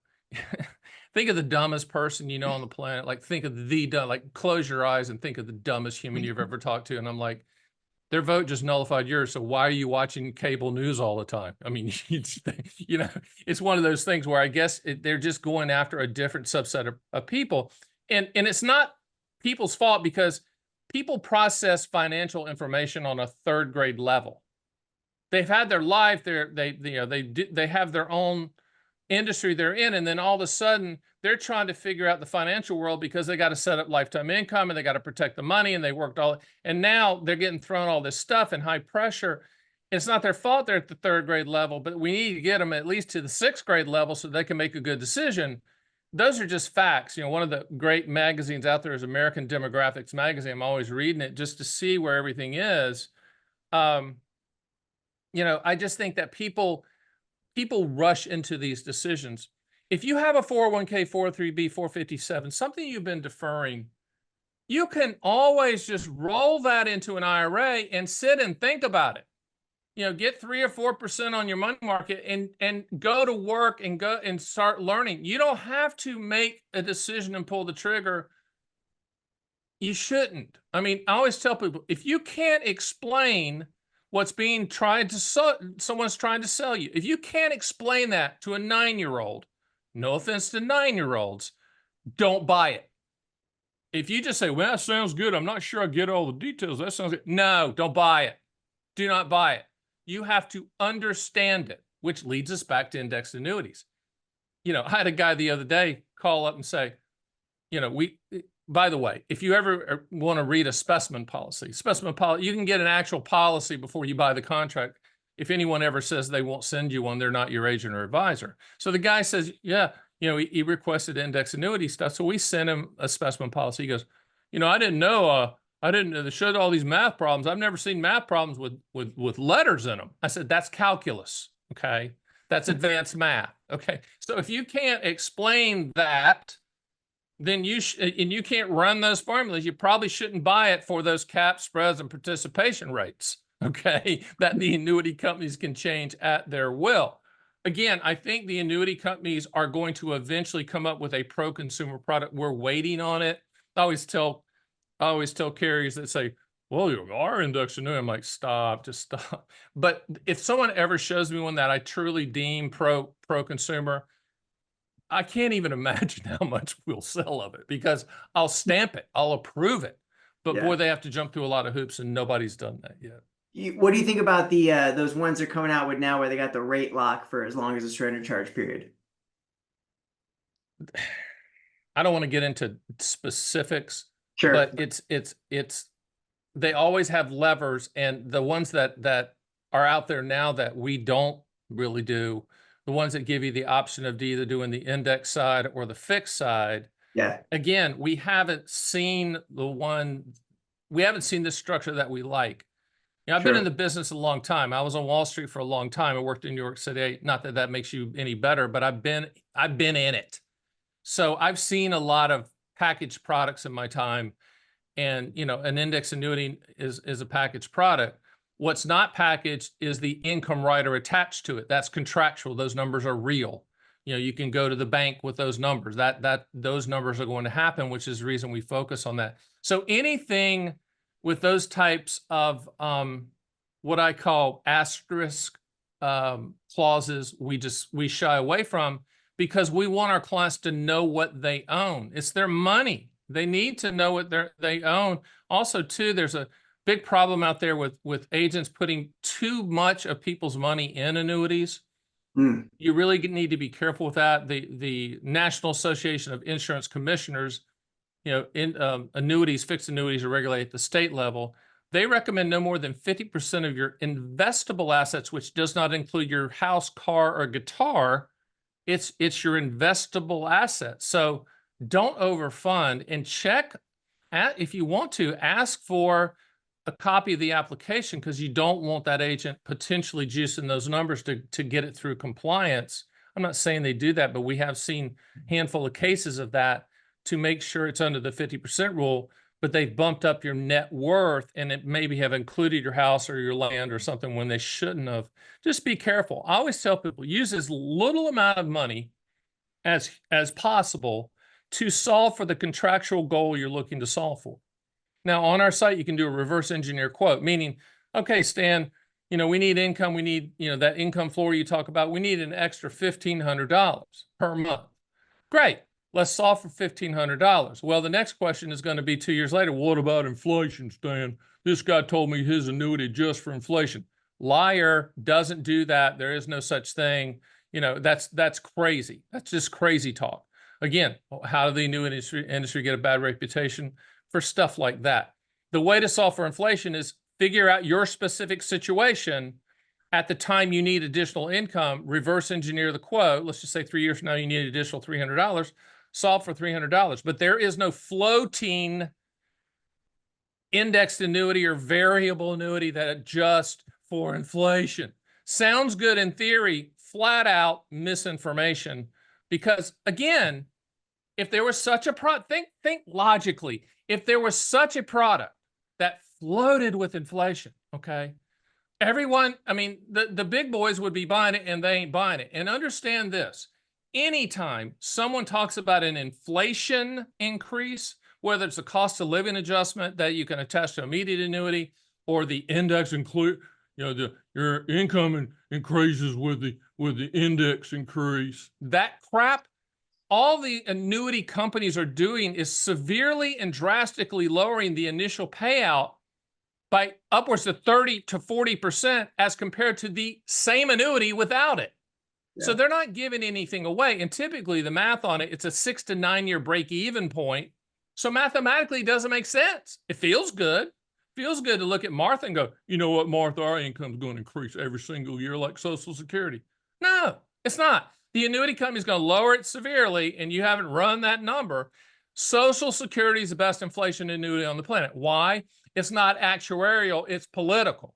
think of the dumbest person on the planet. Like, think of like, close your eyes and think of the dumbest human you've ever talked to. And I'm like, their vote just nullified yours. So why are you watching cable news all the time? I mean, it's one of those things where I guess they're just going after a different subset of people. And it's not people's fault, because people process financial information on a 3rd grade level. They've had their life, they have their own industry they're in, and then all of a sudden they're trying to figure out the financial world because they got to set up lifetime income and they got to protect the money, and they worked and now they're getting thrown all this stuff in high pressure. It's not their fault they're at the 3rd grade level, but we need to get them at least to the 6th grade level so they can make a good decision. Those are just facts. One of the great magazines out there is American Demographics Magazine. I'm always reading it just to see where everything is. I just think that people rush into these decisions. If you have a 401k, 403b, 457, something you've been deferring, you can always just roll that into an IRA and sit and think about it. Get 3 or 4% on your money market and go to work and go and start learning. You don't have to make a decision and pull the trigger. You shouldn't. I mean, I always tell people, if you can't explain what's being tried to someone's trying to sell you, if you can't explain that to a 9-year-old, no offense to 9-year-olds, don't buy it. If you just say, "Well, that sounds good, I'm not sure I get all the details, that sounds good," no, don't buy it. Do not buy it. You have to understand it, which leads us back to indexed annuities. I had a guy the other day call up and say, by the way, if you ever want to read a specimen policy, you can get an actual policy before you buy the contract. If anyone ever says they won't send you one, they're not your agent or advisor. So the guy says, yeah, he requested index annuity stuff. So we sent him a specimen policy. He goes, I didn't know, they showed all these math problems. I've never seen math problems with letters in them. I said, that's calculus. Okay. That's advanced math. Okay. So if you can't explain that, then and you can't run those formulas, you probably shouldn't buy it for those cap spreads and participation rates, okay, that the annuity companies can change at their will. Again, I think the annuity companies are going to eventually come up with a pro-consumer product. We're waiting on it. I always tell carriers that say, "Well, our index annuity," I'm like, just stop. But if someone ever shows me one that I truly deem pro-consumer, I can't even imagine how much we'll sell of it, because I'll stamp it, I'll approve it. But boy, they have to jump through a lot of hoops, and nobody's done that yet. What do you think about the those ones they're coming out with now, where they got the rate lock for as long as the surrender charge period? I don't want to get into specifics, Sure, but it's they always have levers, and the ones that are out there now that we don't really do, the ones that give you the option of either doing the index side or the fixed side. yeah. Again, we haven't seen the structure that we like. Yeah, I've been in Sure. the business a long time. I was on Wall Street for a long time. I worked in New York City. Not that that makes you any better, but I've been in it. So I've seen a lot of packaged products in my time. And an index annuity is a packaged product. What's not packaged is the income rider attached to it. That's contractual. Those numbers are real. You can go to the bank with those numbers. Those numbers are going to happen, which is the reason we focus on that. So anything with those types of what I call asterisk clauses, we shy away from, because we want our clients to know what they own. It's their money. They need to know what they own. Also, too, there's a big problem out there with agents putting too much of people's money in annuities. Mm. You really need to be careful with that. The National Association of Insurance Commissioners, annuities, fixed annuities are regulated at the state level. They recommend no more than 50% of your investable assets, which does not include your house, car, or guitar. It's your investable assets. So don't overfund, and check if you want to ask for a copy of the application, because you don't want that agent potentially juicing those numbers to get it through compliance. I'm not saying they do that, but we have seen a handful of cases of that to make sure it's under the 50% rule, but they've bumped up your net worth and it maybe have included your house or your land or something when they shouldn't have. Just be careful. I always tell people, use as little amount of money as possible to solve for the contractual goal you're looking to solve for. Now, on our site, you can do a reverse engineer quote, meaning, okay, Stan, we need income. We need, that income floor you talk about. We need an extra $1,500 per month. Great. Let's solve for $1,500. Well, the next question is going to be 2 years later. What about inflation, Stan? This guy told me his annuity just for inflation. Liar, doesn't do that. There is no such thing. That's crazy. That's just crazy talk. Again, how did the annuity industry get a bad reputation? For stuff like that. The way to solve for inflation is figure out your specific situation at the time you need additional income, reverse engineer the quote. Let's just say 3 years from now, you need an additional $300, solve for $300. But there is no floating indexed annuity or variable annuity that adjusts for inflation. Sounds good in theory, flat out misinformation. Because again, if there was such a product, think logically. If there was such a product that floated with inflation, okay, everyone, the big boys would be buying it, and they ain't buying it. And understand this: anytime someone talks about an inflation increase, whether it's a cost of living adjustment that you can attach to immediate annuity, or the index include, your income increases with the index increase, that crap, all the annuity companies are doing is severely and drastically lowering the initial payout by upwards of 30 to 40% as compared to the same annuity without it. Yeah. So they're not giving anything away. And typically the math on it, it's a 6 to 9 year break-even point. So mathematically it doesn't make sense. It feels good. Feels good to look at Martha and go, you know what, Martha, our income's going to increase every single year like Social Security. No, it's not. The annuity company is going to lower it severely, and you haven't run that number. Social Security is the best inflation annuity on the planet. Why? It's not actuarial, it's political.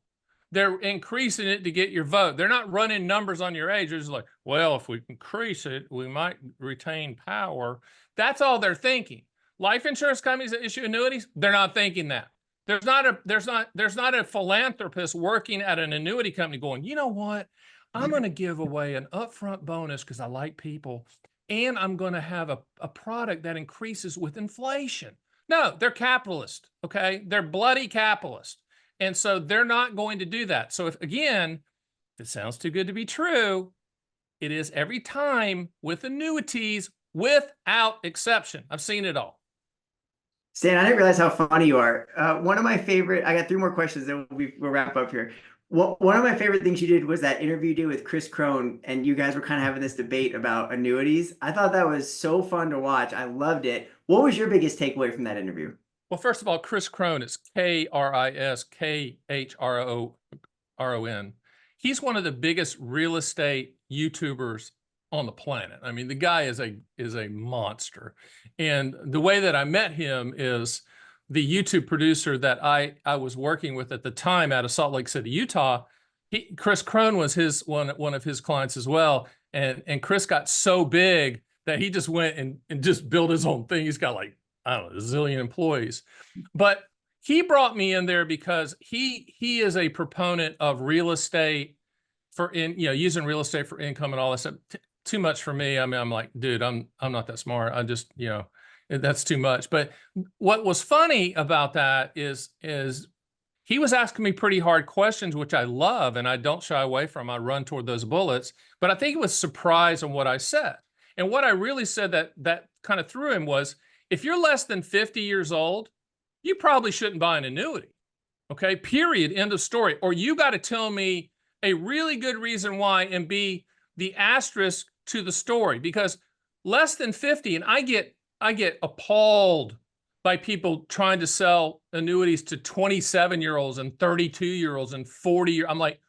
They're increasing it to get your vote. They're not running numbers on your age. They're just like, well, if we increase it, we might retain power. That's all they're thinking. Life insurance companies that issue annuities, they're not thinking that. There's not a philanthropist working at an annuity company going, you know what? I'm going to give away an upfront bonus because I like people, and I'm going to have a product that increases with inflation. No, they're capitalist, okay? They're bloody capitalist. And so they're not going to do that. So if it sounds too good to be true, it is every time with annuities without exception. I've seen it all. Stan, I didn't realize how funny you are. One of my favorite, I got 3 more questions, then we'll wrap up here. One of my favorite things you did was that interview you did with Chris Crone, and you guys were kind of having this debate about annuities. I thought that was so fun to watch. I loved it. What was your biggest takeaway from that interview? Well, first of all, Chris Crone is KRISKHRON. He's one of the biggest real estate YouTubers on the planet. I mean, the guy is a monster. And the way that I met him is the YouTube producer that I was working with at the time out of Salt Lake City, Utah, Chris Crone was one of his clients as well. And Chris got so big that he just went and just built his own thing. He's got like, I don't know, a zillion employees. But he brought me in there because he is a proponent of real estate using real estate for income and all that stuff. Too much for me. I mean, I'm like, dude, I'm not that smart. I just, that's too much. But what was funny about that is he was asking me pretty hard questions, which I love and I don't shy away from. I run toward those bullets. But I think he was surprised on what I said. And what I really said that kind of threw him was, if you're less than 50 years old, you probably shouldn't buy an annuity. Okay, period, end of story. Or you got to tell me a really good reason why and be the asterisk to the story, because less than 50, and I get appalled by people trying to sell annuities to 27-year-olds and 32-year-olds and 40-year. I'm like,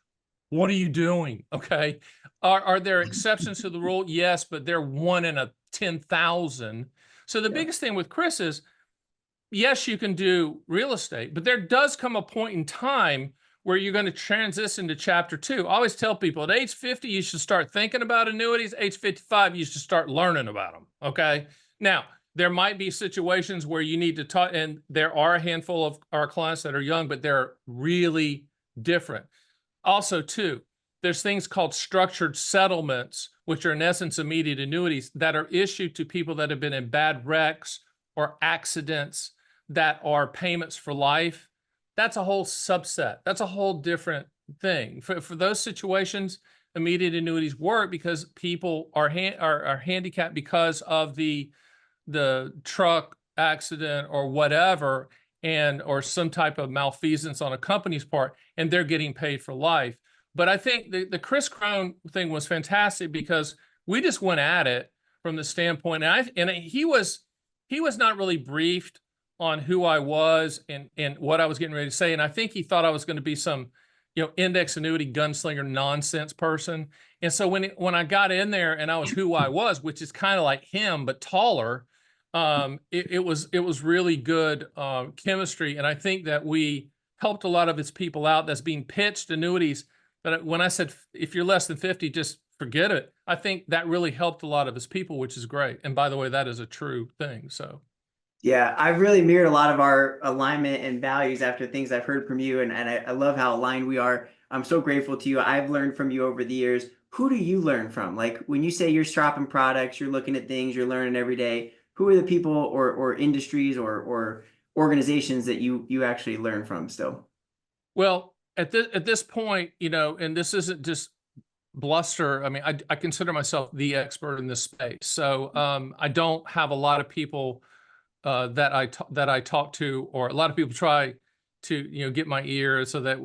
what are you doing? Okay. Are there exceptions to the rule? Yes, but they're 1 in 10,000. So the biggest thing with Chris is, yes, you can do real estate, but there does come a point in time where you're going to transition to chapter 2. I always tell people at age 50, you should start thinking about annuities. Age 55, you should start learning about them. Okay. Now, there might be situations where you need to talk, and there are a handful of our clients that are young, but they're really different. Also, too, there's things called structured settlements, which are in essence immediate annuities that are issued to people that have been in bad wrecks or accidents that are payments for life. That's a whole subset. That's a whole different thing. For those situations, immediate annuities work because people are handicapped because of the truck accident or whatever, or some type of malfeasance on a company's part, and they're getting paid for life. But I think the Chris Crone thing was fantastic because we just went at it from the standpoint, and he was not really briefed on who I was and what I was getting ready to say. And I think he thought I was going to be some, index annuity gunslinger nonsense person. And so when I got in there and I was who I was, which is kind of like him, but taller, it was really good chemistry. And I think that we helped a lot of his people out that's being pitched annuities. But when I said, if you're less than 50, just forget it, I think that really helped a lot of his people, which is great. And by the way, that is a true thing. So. Yeah, I've really mirrored a lot of our alignment and values after things I've heard from you, and I love how aligned we are. I'm so grateful to you. I've learned from you over the years. Who do you learn from? Like when you say you're shopping products, you're looking at things, you're learning every day. Who are the people or industries or organizations that you actually learn from still? Well, at this point, and this isn't just bluster. I mean, I consider myself the expert in this space. So I don't have a lot of people that I talk to, or a lot of people try to get my ear so that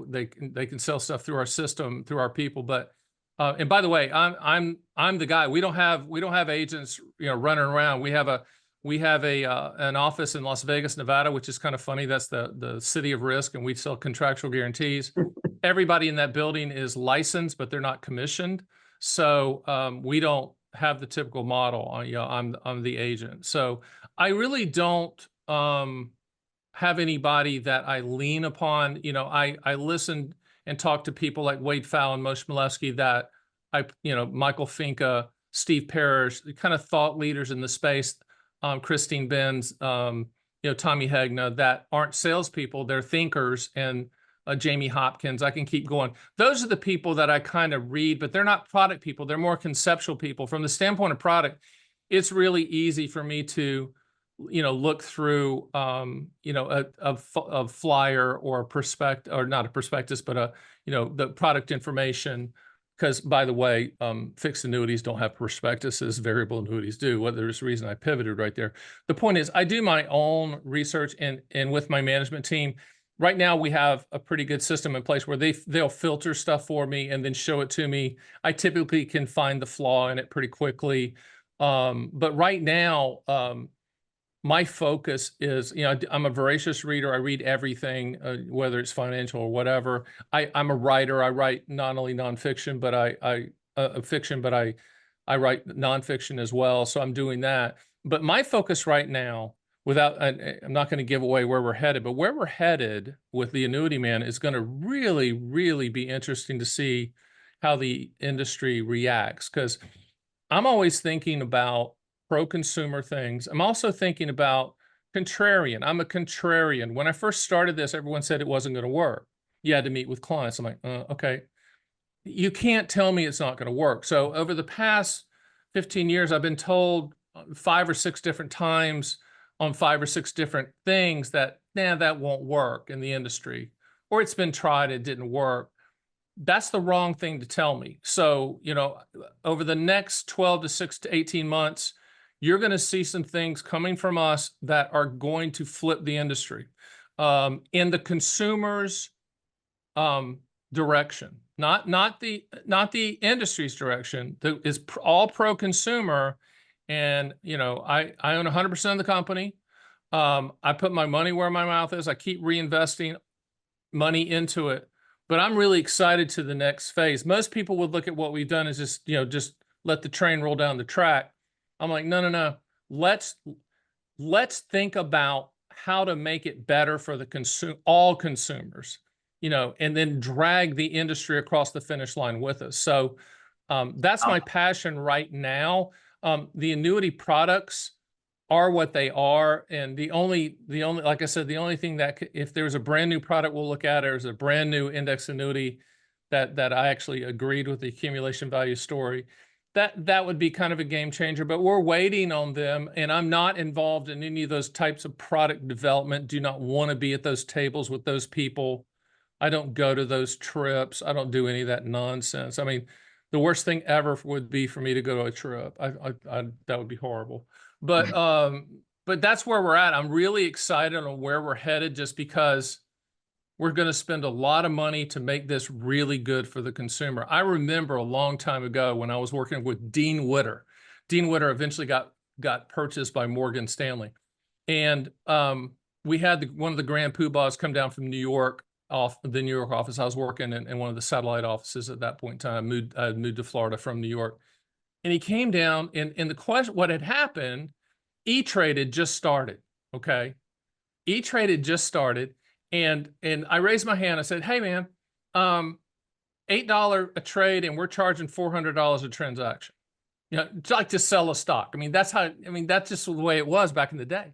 they can sell stuff through our system, through our people. But and by the way, I'm the guy. We don't have agents running around. We have an office in Las Vegas, Nevada, which is kind of funny. That's the city of risk, and we sell contractual guarantees. Everybody in that building is licensed, but they're not commissioned. So we don't have the typical model. I'm the agent. So I really don't have anybody that I lean upon. I listen and talk to people like Wade Fallon, Moshe Milevsky, that Michael Finca, Steve Parrish, kind of thought leaders in the space, Christine Benz, Tommy Hegna, that aren't salespeople, they're thinkers, and Jamie Hopkins. I can keep going. Those are the people that I kind of read, but they're not product people. They're more conceptual people. From the standpoint of product, it's really easy for me to look through a flyer or a prospect, or not a prospectus, but the product information. Because by the way, fixed annuities don't have prospectuses, variable annuities do. Well, there's a reason I pivoted right there. The point is, I do my own research, and with my management team. Right now, we have a pretty good system in place where they'll filter stuff for me and then show it to me. I typically can find the flaw in it pretty quickly. But right now, my focus is, I'm a voracious reader. I read everything, whether it's financial or whatever. I'm a writer. I write not only nonfiction, but fiction, but I write nonfiction as well. So I'm doing that. But my focus right now, I'm not going to give away where we're headed, but where we're headed with the annuity man is going to really, really be interesting to see how the industry reacts. Because I'm always thinking about pro-consumer things. I'm also thinking about contrarian. I'm a contrarian. When I first started this, everyone said it wasn't going to work. You had to meet with clients. I'm like, okay. You can't tell me it's not going to work. So over the past 15 years, I've been told 5 or 6 different times on 5 or 6 different things that, nah, that won't work in the industry, or it's been tried, it didn't work. That's the wrong thing to tell me. So, over the next 12 to 6 to 18 months, you're going to see some things coming from us that are going to flip the industry in the consumers' direction, not the industry's direction. Is all pro-consumer, and I own 100% of the company. I put my money where my mouth is. I keep reinvesting money into it, but I'm really excited to the next phase. Most people would look at what we've done as just let the train roll down the track. I'm like, no, no, no. Let's think about how to make it better for all consumers, and then drag the industry across the finish line with us. So that's my passion right now. The annuity products are what they are, and the only like I said, the only thing that if there's a brand new product we'll look at is a brand new index annuity that I actually agreed with the accumulation value story. That would be kind of a game changer, but we're waiting on them, and I'm not involved in any of those types of product development. Do not want to be at those tables with those people. I don't go to those trips. I don't do any of that nonsense. I mean, the worst thing ever would be for me to go to a trip. That would be horrible. But that's where we're at. I'm really excited on where we're headed, just because we're going to spend a lot of money to make this really good for the consumer. I remember a long time ago when I was working with Dean Witter. Dean Witter eventually got purchased by Morgan Stanley, and we had one of the grand poobahs come down from New York, off the New York office. I was working in one of the satellite offices at that point in time. I moved to Florida from New York, and he came down, and the question, what had happened, E-Trade had just started. Okay, E-Trade had just started, and I raised my hand. I said, "Hey, man, $8 a trade, and we're charging $400 a transaction. It's like to sell a stock. I mean, that's just the way it was back in the day."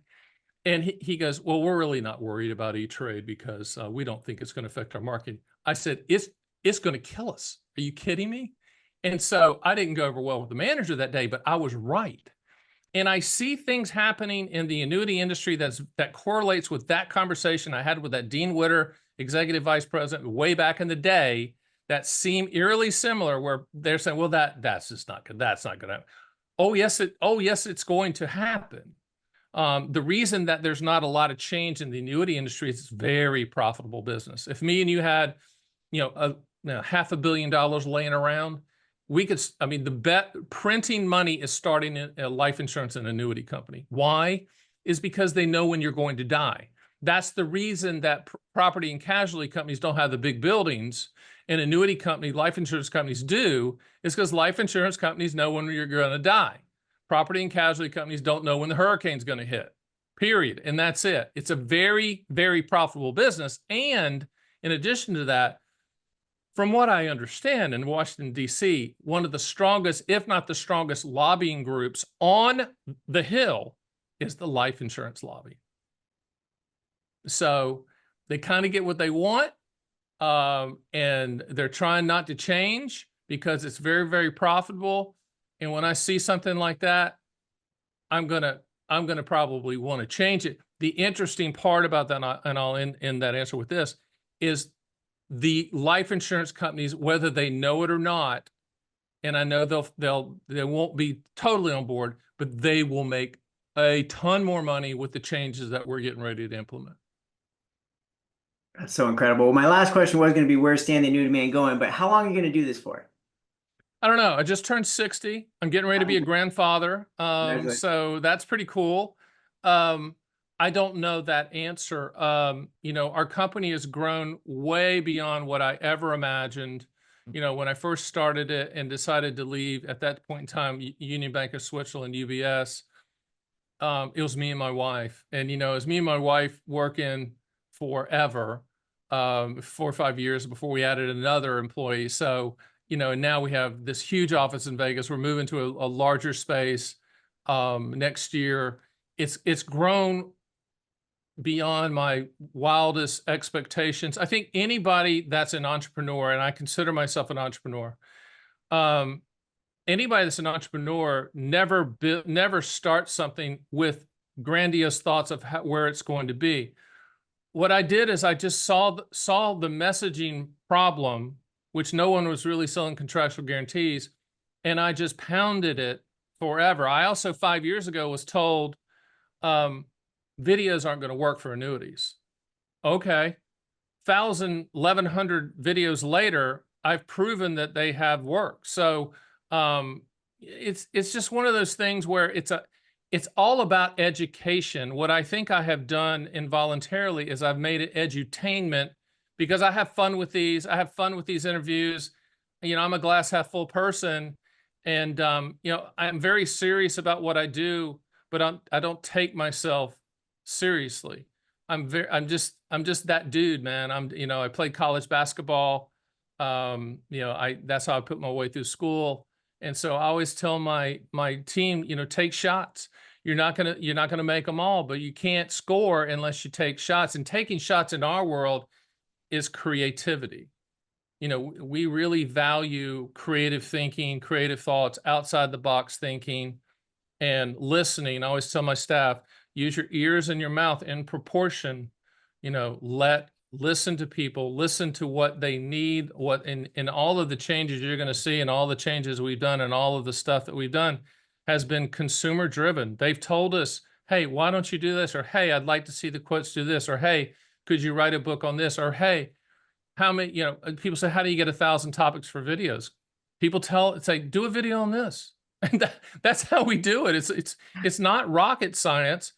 And he goes, "Well, we're really not worried about E-Trade because we don't think it's going to affect our market." I said, "It's going to kill us. Are you kidding me?" And so I didn't go over well with the manager that day, but I was right. And I see things happening in the annuity industry that correlates with that conversation I had with that Dean Witter, executive vice president, way back in the day, that seem eerily similar, where they're saying, "Well, that's just not good. That's not going to happen." Oh yes, it's going to happen. The reason that there's not a lot of change in the annuity industry is it's a very profitable business. If me and you had, $500 million laying around, we could, printing money is starting a life insurance and annuity company. Why? Is because they know when you're going to die. That's the reason that property and casualty companies don't have the big buildings, and annuity company, life insurance companies do, is because life insurance companies know when you're going to die. Property and casualty companies don't know when the hurricane's going to hit, period. And that's it. It's a very, very profitable business. And in addition to that, from what I understand, in Washington, D.C., one of the strongest, if not the strongest, lobbying groups on the Hill is the life insurance lobby. So they kind of get what they want, and they're trying not to change because it's very, very profitable. And when I see something like that, I'm gonna probably want to change it. The interesting part about that, and I'll end that answer with this, is the life insurance companies, whether they know it or not, and I know they won't be totally on board, but they will make a ton more money with the changes that we're getting ready to implement. That's so incredible. My last question was going to be, where's Stan the Annuity Man going? But how long are you going to do this for? I don't know. I just turned 60. I'm getting ready to be a grandfather. So that's pretty cool. I don't know that answer. Our company has grown way beyond what I ever imagined. When I first started it and decided to leave at that point in time, Union Bank of Switzerland, UBS, it was me and my wife. And, it was me and my wife working forever, 4 or 5 years before we added another employee. So, and now we have this huge office in Vegas. We're moving to a larger space next year. It's grown beyond my wildest expectations. I think anybody that's an entrepreneur, and I consider myself an entrepreneur, um, anybody that's an entrepreneur never starts something with grandiose thoughts of where it's going to be. What I did is I just saw the messaging problem, which no one was really selling contractual guarantees, and I just pounded it forever. I also 5 years ago was told um, videos aren't going to work for annuities. Okay, 1,100 videos later, I've proven that they have worked. So it's just one of those things where it's all about education. What I think I have done involuntarily is I've made it edutainment because I have fun with these. I have fun with these interviews. I'm a glass half full person, and I'm very serious about what I do, but I don't take myself seriously. I'm just that dude, man. I played college basketball. That's how I put my way through school. And so I always tell my team, take shots. You're not gonna make them all, but you can't score unless you take shots. And taking shots in our world is creativity. We really value creative thinking, creative thoughts, outside the box thinking, and listening. I always tell my staff, use your ears and your mouth in proportion. Listen to people, listen to what they need, what in all of the changes you're going to see, and all the changes we've done, and all of the stuff that we've done has been consumer driven. They've told us, hey, why don't you do this? Or hey, I'd like to see the quotes do this. Or hey, could you write a book on this? Or hey, how many, people say, how do you get 1,000 topics for videos? People say, do a video on this. And that's how we do it. It's not rocket science.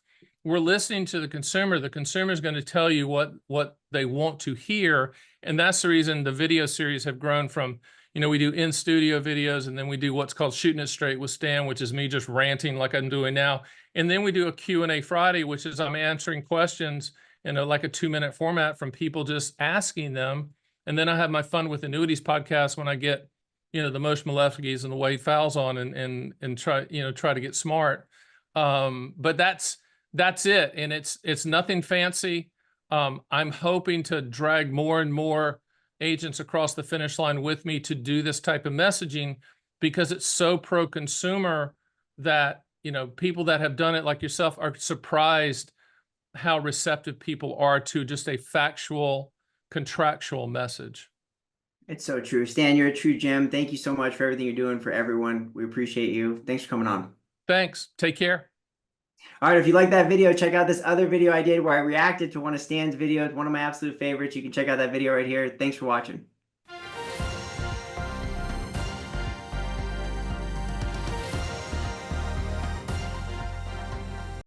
We're listening to the consumer. The consumer is going to tell you what they want to hear. And that's the reason the video series have grown from, we do in-studio videos, and then we do what's called Shooting It Straight with Stan, which is me just ranting like I'm doing now. And then we do a Q&A Friday, which is I'm answering questions in like a 2-minute format from people just asking them. And then I have my Fun with Annuities podcast when I get, the Mosh Maleficki's and the Wade Fowles on and try to get smart. But that's it. And it's nothing fancy. I'm hoping to drag more and more agents across the finish line with me to do this type of messaging, because it's so pro-consumer that, people that have done it like yourself are surprised how receptive people are to just a factual, contractual message. It's so true. Stan, you're a true gem. Thank you so much for everything you're doing for everyone. We appreciate you. Thanks for coming on. Thanks. Take care. All right, if you like that video, check out this other video I did where I reacted to one of Stan's videos, one of my absolute favorites. You can check out that video right here. Thanks for watching.